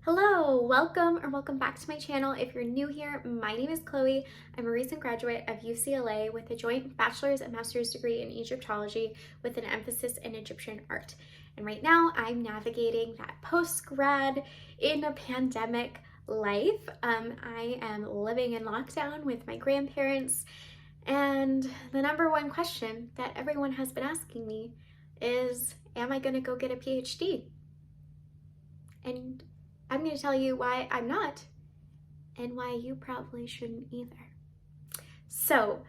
Hello, welcome back to my channel. If you're new here, my name is Chloe. I'm a recent graduate of UCLA with a joint bachelor's and master's degree in Egyptology with an emphasis in Egyptian art. And right now I'm navigating that post-grad in a pandemic life. I am living in lockdown with my grandparents, and the number one question that everyone has been asking me is, am I gonna go get a PhD? And I'm going to tell you why I'm not and why you probably shouldn't either. So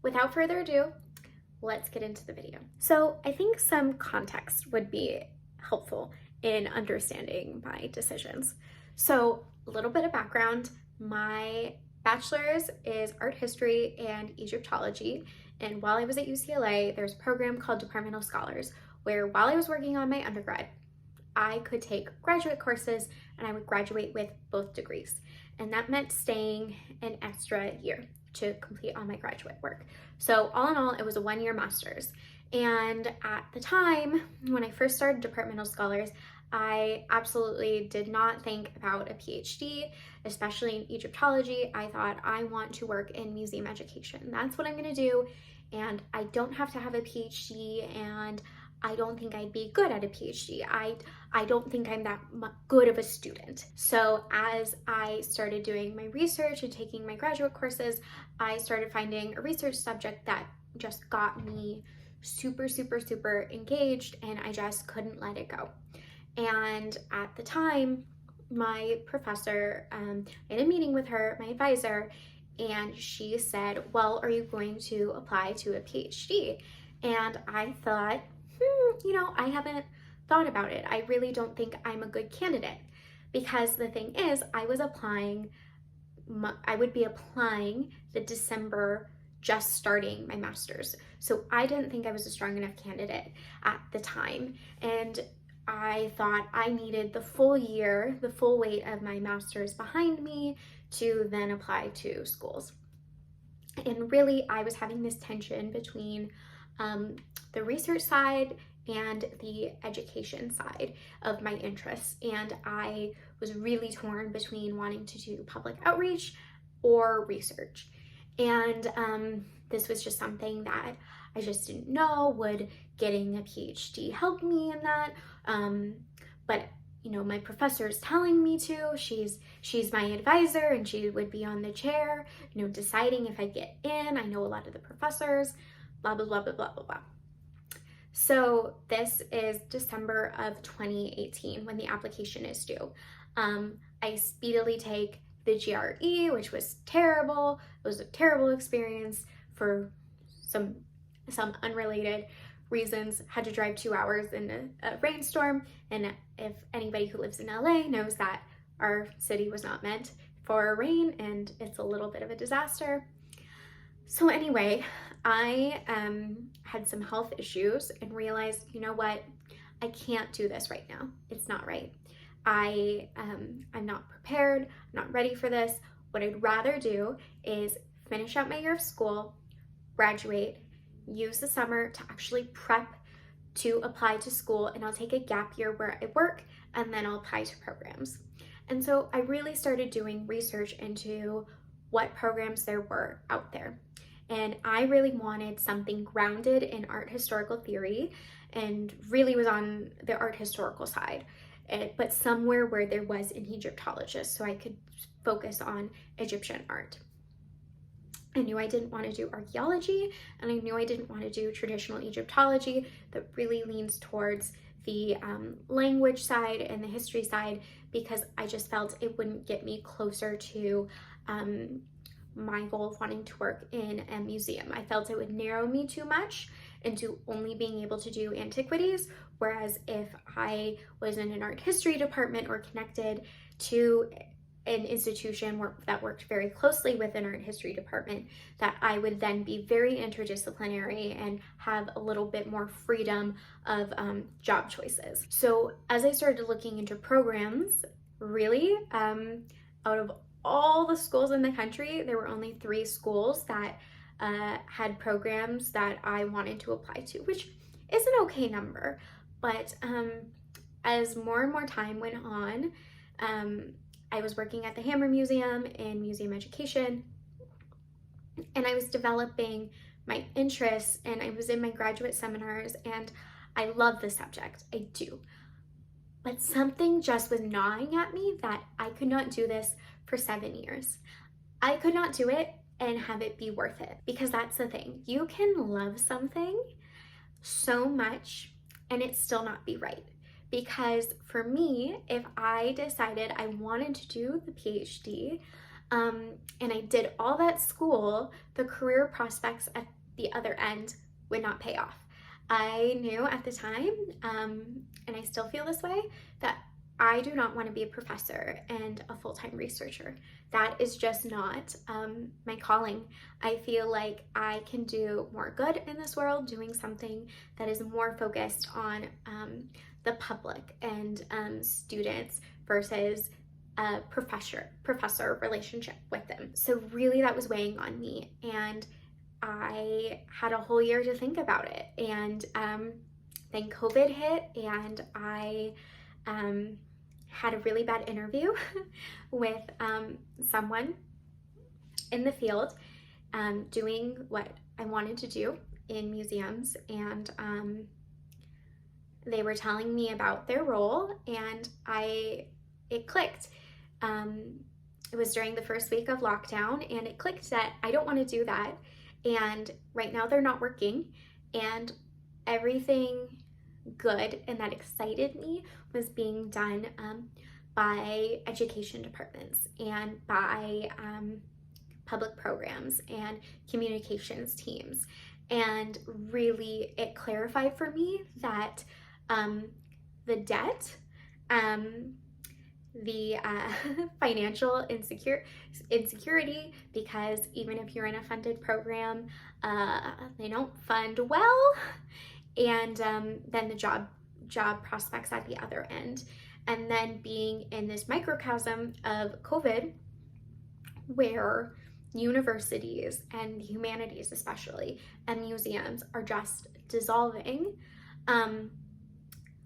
without further ado, let's get into the video. So I think some context would be helpful in understanding my decisions. So a little bit of background, my bachelor's is art history and Egyptology. And while I was at UCLA, there's a program called Departmental Scholars, where while I was working on my undergrad, I could take graduate courses and I would graduate with both degrees. And that meant staying an extra year to complete all my graduate work. So all in all, it was a one-year master's. And at the time, when I first started Departmental Scholars, I absolutely did not think about a PhD, especially in Egyptology. I thought, I want to work in museum education. That's what I'm gonna do. And I don't have to have a PhD, and I don't think I'd be good at a PhD. I don't think I'm that good of a student. So as I started doing my research and taking my graduate courses, I started finding a research subject that just got me super engaged, and I just couldn't let it go. And at the time, my professor, I had a meeting with her, my advisor, and she said, well, are you going to apply to a PhD? And I thought, I haven't thought about it. I really don't think I'm a good candidate, because the thing is, I would be applying the December just starting my master's. So I didn't think I was a strong enough candidate at the time. And I thought I needed the full year, the full weight of my master's behind me to then apply to schools. And really, I was having this tension between the research side and the education side of my interests. And I was really torn between wanting to do public outreach or research. And this was just something that I just didn't know. Would getting a PhD help me in that? But my professor is telling me to. She's my advisor, and she would be on the chair, deciding if I get in. I know a lot of the professors, blah, blah, blah, blah, blah, blah, blah. So this is December of 2018 when the application is due. I speedily take the GRE, which was terrible. It was a terrible experience for some unrelated reasons. Had to drive 2 hours in a rainstorm. And if anybody who lives in LA knows that our city was not meant for rain, and it's a little bit of a disaster. So anyway, I had some health issues and realized, you know what, I can't do this right now. It's not right. I'm not prepared, I'm not ready for this. What I'd rather do is finish out my year of school, graduate, use the summer to actually prep to apply to school, and I'll take a gap year where I work, and then I'll apply to programs. And so I really started doing research into what programs there were out there. And I really wanted something grounded in art historical theory, and really was on the art historical side, but somewhere where there was an Egyptologist, so I could focus on Egyptian art. I knew I didn't want to do archaeology, and I knew I didn't want to do traditional Egyptology that really leans towards the language side and the history side, because I just felt it wouldn't get me closer to my goal of wanting to work in a museum. I felt it would narrow me too much into only being able to do antiquities, whereas if I was in an art history department or connected to an institution that worked very closely with an art history department, that I would then be very interdisciplinary and have a little bit more freedom of job choices. So as I started looking into programs, really, out of all the schools in the country, there were only 3 schools that had programs that I wanted to apply to, which is an okay number. But as more and more time went on, I was working at the Hammer Museum in museum education, and I was developing my interests, and I was in my graduate seminars, and I love the subject. I do. But something just was gnawing at me that I could not do this for 7 years. I could not do it and have it be worth it, because that's the thing. You can love something so much and it still not be right. Because for me, if I decided I wanted to do the PhD, and I did all that school, the career prospects at the other end would not pay off. I knew at the time, and I still feel this way, that I do not want to be a professor and a full-time researcher. That is just not my calling. I feel like I can do more good in this world doing something that is more focused on the public and students versus a professor relationship with them. So really that was weighing on me, and I had a whole year to think about it. And then COVID hit, and I had a really bad interview with someone in the field doing what I wanted to do in museums, and they were telling me about their role, and it clicked. It was during the first week of lockdown, and it clicked that I don't want to do that. And right now they're not working, and everything good and that excited me was being done by education departments and by public programs and communications teams. And really it clarified for me that the debt, the financial insecurity, because even if you're in a funded program, they don't fund well, and then the job prospects at the other end, and then being in this microcosm of COVID, where universities and the humanities especially and museums are just dissolving.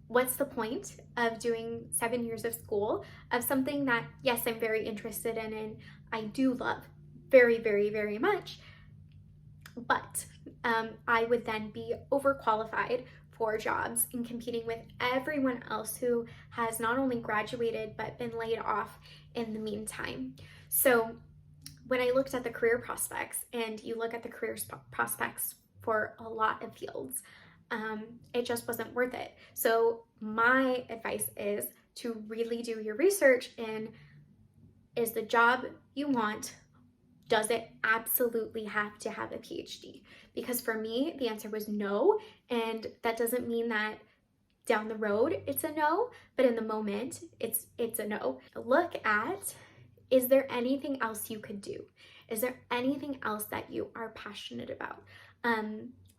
What's the point of doing 7 years of school of something that, yes, I'm very interested in and I do love very, very, very much, but I would then be overqualified for jobs and competing with everyone else who has not only graduated but been laid off in the meantime. So when I looked at the career prospects, and you look at the career prospects for a lot of fields, it just wasn't worth it. So my advice is to really do your research in, is the job you want, does it absolutely have to have a PhD? Because for me, the answer was no, and that doesn't mean that down the road it's a no, but in the moment it's a no. Look at, is there anything else you could do? Is there anything else that you are passionate about?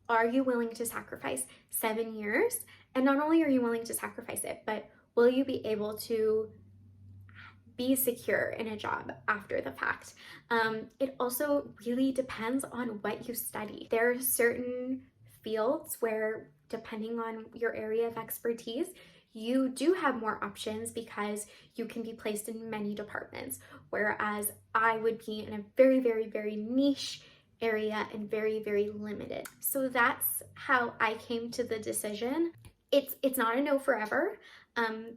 Are you willing to sacrifice 7 years? And not only are you willing to sacrifice it, but will you be able to be secure in a job after the fact? It also really depends on what you study. There are certain fields where, depending on your area of expertise, you do have more options because you can be placed in many departments, whereas I would be in a very, very, very niche area and very, very limited. So that's how I came to the decision. It's not a no forever. I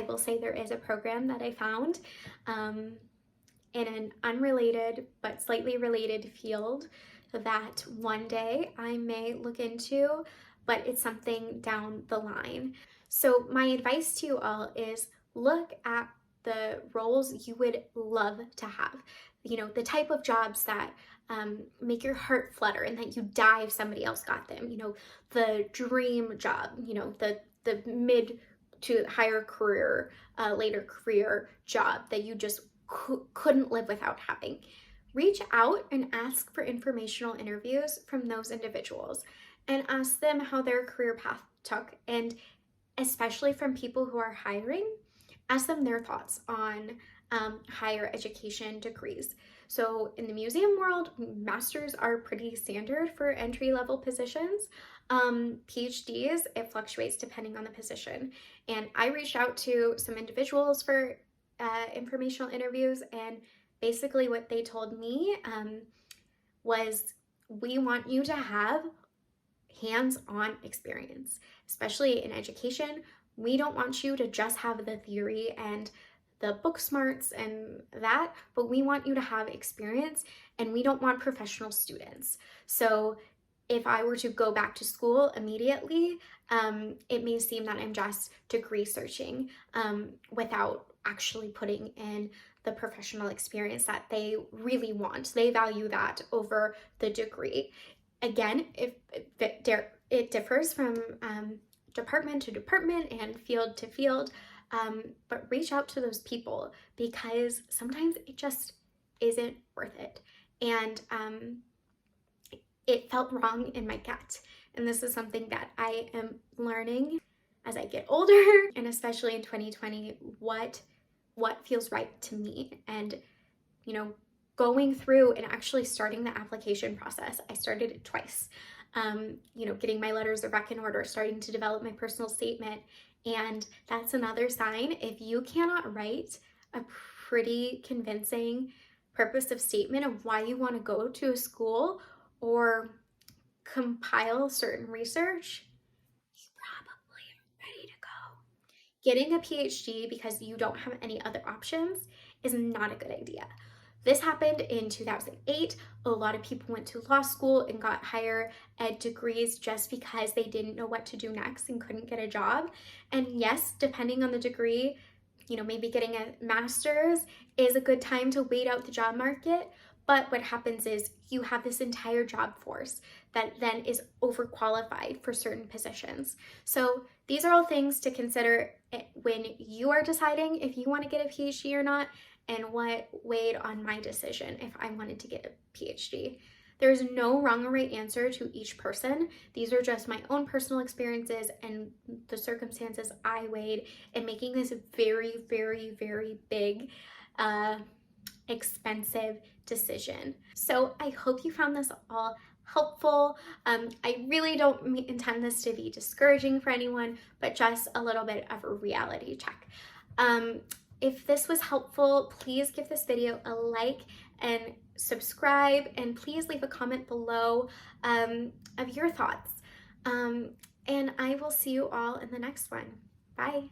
will say there is a program that I found in an unrelated but slightly related field that one day I may look into, but it's something down the line. So my advice to you all is, look at the roles you would love to have. You know, the type of jobs that make your heart flutter and that you die if somebody else got them. You know, the dream job, you know, the mid to higher career, later career job that you just couldn't live without having. Reach out and ask for informational interviews from those individuals and ask them how their career path took, and especially from people who are hiring, ask them their thoughts on higher education degrees. So in the museum world, masters are pretty standard for entry-level positions. PhDs, it fluctuates depending on the position. And I reached out to some individuals for informational interviews, and basically what they told me was, we want you to have hands-on experience, especially in education. We don't want you to just have the theory and the book smarts and that, but we want you to have experience, and we don't want professional students. So if I were to go back to school immediately, it may seem that I'm just degree searching without actually putting in the professional experience that they really want. They value that over the degree. Again, it differs from department to department and field to field, but reach out to those people, because sometimes it just isn't worth it. And it felt wrong in my gut. And this is something that I am learning as I get older, and especially in 2020, what feels right to me. And, you know, going through and actually starting the application process, I started it twice. You know, getting my letters of rec in order, starting to develop my personal statement. And that's another sign. If you cannot write a pretty convincing purpose of statement of why you want to go to a school or compile certain research, you probably are ready to go. Getting a PhD because you don't have any other options is not a good idea. This happened in 2008. A lot of people went to law school and got higher ed degrees just because they didn't know what to do next and couldn't get a job. And yes, depending on the degree, you know, maybe getting a master's is a good time to wait out the job market. But what happens is you have this entire job force that then is overqualified for certain positions. So these are all things to consider when you are deciding if you want to get a PhD or not, and what weighed on my decision if I wanted to get a PhD. There's no wrong or right answer to each person. These are just my own personal experiences and the circumstances I weighed in making this very, very, very big, expensive decision. So I hope you found this all helpful. I really don't intend this to be discouraging for anyone, but just a little bit of a reality check. If this was helpful, please give this video a like and subscribe, and please leave a comment below of your thoughts. And I will see you all in the next one. Bye.